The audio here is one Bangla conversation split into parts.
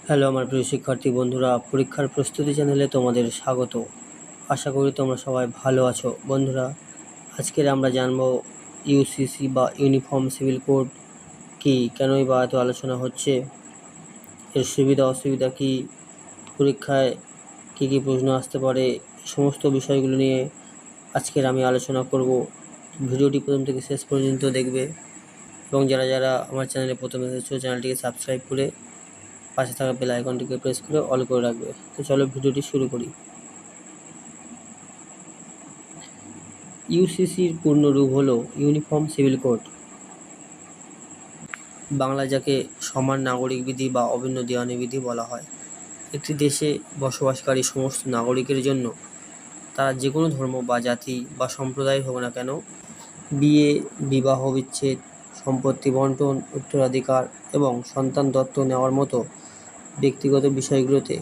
হ্যালো আমার প্রিয় শিক্ষার্থী বন্ধুরা, পরীক্ষার প্রস্তুতি চ্যানেলে তোমাদের স্বাগত। আশা করি তোমরা সবাই ভালো আছো। বন্ধুরা, আজকের আমরা জানব ইউসিসি বা ইউনিফর্ম সিভিল কোড কি, কেনই বা এত আলোচনা হচ্ছে, এর সুবিধা অসুবিধা কি, পরীক্ষায় কী কী প্রশ্ন আসতে পারে, সমস্ত বিষয়গুলো নিয়ে আজকের আমি আলোচনা করব। ভিডিওটি প্রথম থেকে শেষ পর্যন্ত দেখবে এবং যারা যারা আমার চ্যানেলে প্রথমে এসেছো চ্যানেলটিকে সাবস্ক্রাইব করে পাশে থাকা বেল আইকনটিকে প্রেস করে অল করে রাখবে। তো চলো ভিডিওটি শুরু করি। ইউসিসির পূর্ণ রূপ হলো ইউনিফর্ম সিভিল কোড, বাংলা যাকে সমান নাগরিক বিধি বা অভিন্ন দেওয়ানি বিধি বলা হয়। একটি দেশে বসবাসকারী সমস্ত নাগরিকের জন্য, তারা যে কোনো ধর্ম বা জাতি বা সম্প্রদায় হোক না কেন, বিয়ে, বিবাহ বিচ্ছেদ, সম্পত্তি বন্টন, উত্তরাধিকার এবং সন্তান দত্তক নেওয়ার মতো ব্যক্তিগত বিষয়গুলোতে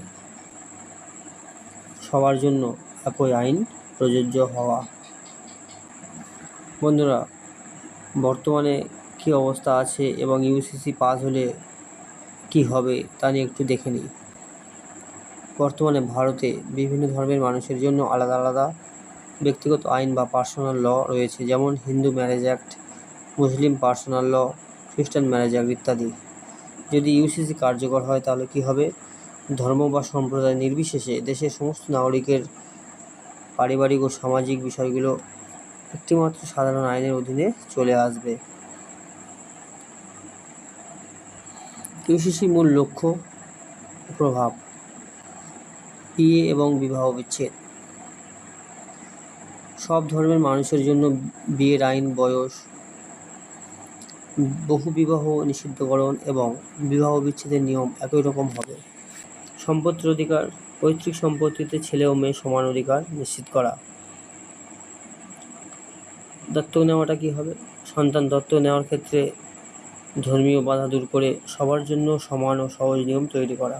সবার জন্য একই আইন প্রযোজ্য হওয়া। বন্ধুরা, বর্তমানে কী অবস্থা আছে এবং ইউসিসি পাস হলে কি হবে তা নিয়ে একটু দেখে নিই। বর্তমানে ভারতে বিভিন্ন ধর্মের মানুষের জন্য আলাদা আলাদা ব্যক্তিগত আইন বা পার্সোনাল ল রয়েছে, যেমন হিন্দু ম্যারেজ অ্যাক্ট, মুসলিম পার্সোনাল ল, খ্রিস্টান ম্যারেজ অ্যাক্ট ইত্যাদি। যদি ইউসিসি কার্যকর হয় তাহলে কি হবে, ধর্ম বা সম্প্রদায় নির্বিশেষে দেশের সমস্ত নাগরিকের পারিবারিক ও সামাজিক বিষয়গুলো একটিমাত্র সাধারণ আইনের অধীনে চলে আসবে। ইউসিসির মূল লক্ষ্য ও প্রভাব: বিয়ে এবং বিবাহ বিচ্ছেদ। সব ধর্মের মানুষের জন্য বিয়ের আইন, বয়স, বহুবিবাহ নিষিদ্ধকরণ এবং বিবাহ বিচ্ছেদের নিয়ম একই রকম হবে। সম্পত্তির অধিকার: পৈতৃক সম্পত্তিতে ছেলে ও মেয়ে সমান অধিকার নিশ্চিত করা। দত্তক নেওয়াটা কী হবে, সন্তান দত্তক নেওয়ার ক্ষেত্রে ধর্মীয় বাধা দূর করে সবার জন্য সমান ও সহজ নিয়ম তৈরি করা।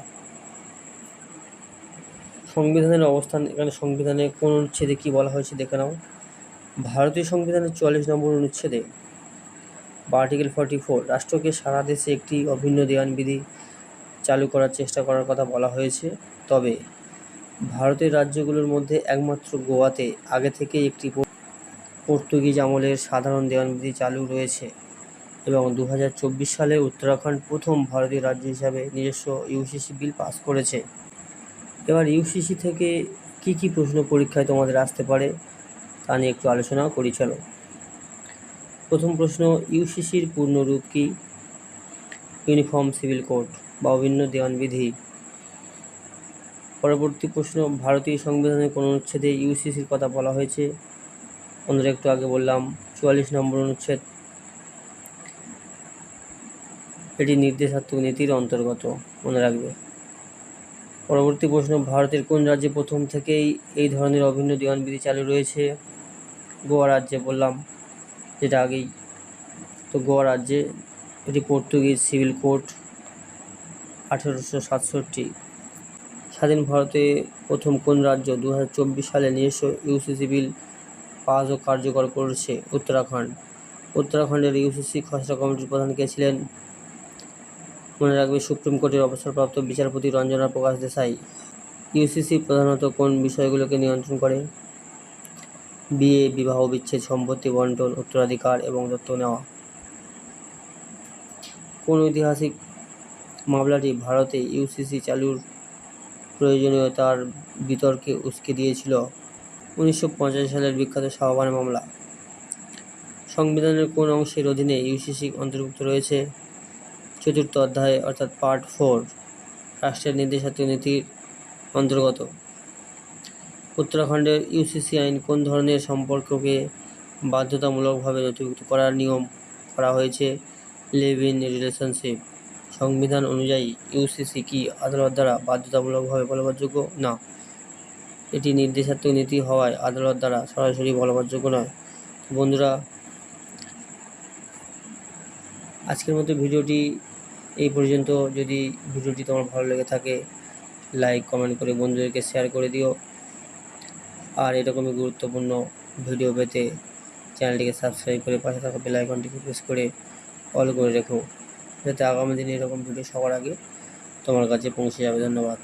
সংবিধানের অবস্থান: এখানে সংবিধানে কোন অনুচ্ছেদে কী বলা হয়েছে দেখে নাও। ভারতীয় সংবিধানের 44 নম্বর অনুচ্ছেদে বা আর্টিকেল 44 রাষ্ট্রকে সারা দেশে একটি অভিন্ন দেওয়ানবিধি চালু করার চেষ্টা করার কথা বলা হয়েছে। তবে ভারতের রাজ্যগুলোর মধ্যে একমাত্র গোয়াতে আগে থেকেই একটি পর্তুগিজ আমলের সাধারণ দেওয়ানবিধি চালু রয়েছে এবং 2024 সালে উত্তরাখণ্ড প্রথম ভারতীয় রাজ্য হিসাবে নিজস্ব ইউসিসি বিল পাস করেছে। এবার ইউসিসি থেকে কি কি প্রশ্ন পরীক্ষায় তোমাদের আসতে পারে তা নিয়ে একটু আলোচনা করি। চলো, প্রথম প্রশ্ন, ইউসিসির পূর্ণ রূপ কি? ইউনিফর্ম সিভিল কোড বা অভিন্ন দেওয়ানবিধি। পরবর্তী প্রশ্ন, ভারতীয় সংবিধানের কোন অনুচ্ছেদে ইউসিসির কথা বলা হয়েছে? আমরা একটু আগে বললাম 44 নম্বর অনুচ্ছেদ, এটি নির্দেশাত্মক নীতির অন্তর্গত, মনে রাখবে। পরবর্তী প্রশ্ন, ভারতের কোন রাজ্যে প্রথম থেকেই এই ধরনের অভিন্ন দেওয়ানবিধি চালু রয়েছে? গোয়া রাজ্যে, বললাম যেটা আগেই। তো গোয়া রাজ্যে এটি পর্তুগিজ সিভিল কোড 1867। স্বাধীন ভারতে প্রথম কোন রাজ্য 2024 সালে নিজস্ব ইউসিসি বিল পাস ও কার্যকর করেছে? উত্তরাখণ্ড। উত্তরাখণ্ডের ইউসিসি খসড়া কমিটির প্রধান কে ছিলেন? মনে রাখবে, সুপ্রিম কোর্টের অবসরপ্রাপ্ত বিচারপতি রঞ্জনা প্রকাশ দেসাই। ইউসিসি প্রধানত কোন বিষয়গুলোকে নিয়ন্ত্রণ করে? বিয়ে, বিবাহ বিচ্ছেদ, সম্পত্তি বন্টন, উত্তরাধিকার এবং দত্তক নেওয়া। কোন ঐতিহাসিক মামলাটি ভারতে ইউসিসি চালুর প্রয়োজনীয়তার বিতর্কে উস্কে দিয়েছিল? 1985 সালের বিখ্যাত শাহবাগ মামলা। সংবিধানের কোন অংশের অধীনে ইউসিসি অন্তর্ভুক্ত রয়েছে? চতুর্থ অধ্যায় অর্থাৎ পার্ট 4, রাষ্ট্রের নির্দেশাত্মক নীতির অন্তর্গত। উত্তরাখণ্ডের ইউসিসি আইন কোন ধরনের সম্পর্ককে বাধ্যতামূলকভাবে নথিভুক্ত করার নিয়ম করা হয়েছে? Live in relationship. সংবিধান অনুযায়ী ইউসিসি কি আদালত দ্বারা বাধ্যতামূলকভাবে বলবৎযোগ্য? না, এটি নির্দেশাত্মক নীতি হওয়ায় আদালত দ্বারা সরাসরি বলবৎযোগ্য নয়। বন্ধুরা, আজকের মতো ভিডিওটি এই পর্যন্ত। যদি ভিডিওটি তোমার ভালো লেগে থাকে লাইক কমেন্ট করে বন্ধুদেরকে শেয়ার করে দিও, আর এরকমই গুরুত্বপূর্ণ ভিডিও পেতে চ্যানেলটিকে সাবস্ক্রাইব করে পাশে থাকা বেল আইকনটিকে প্রেস করে অল করে রেখো, যাতে আগামী দিনে এরকম ভিডিও সবার আগে তোমার কাছে পৌঁছে যাবে। ধন্যবাদ।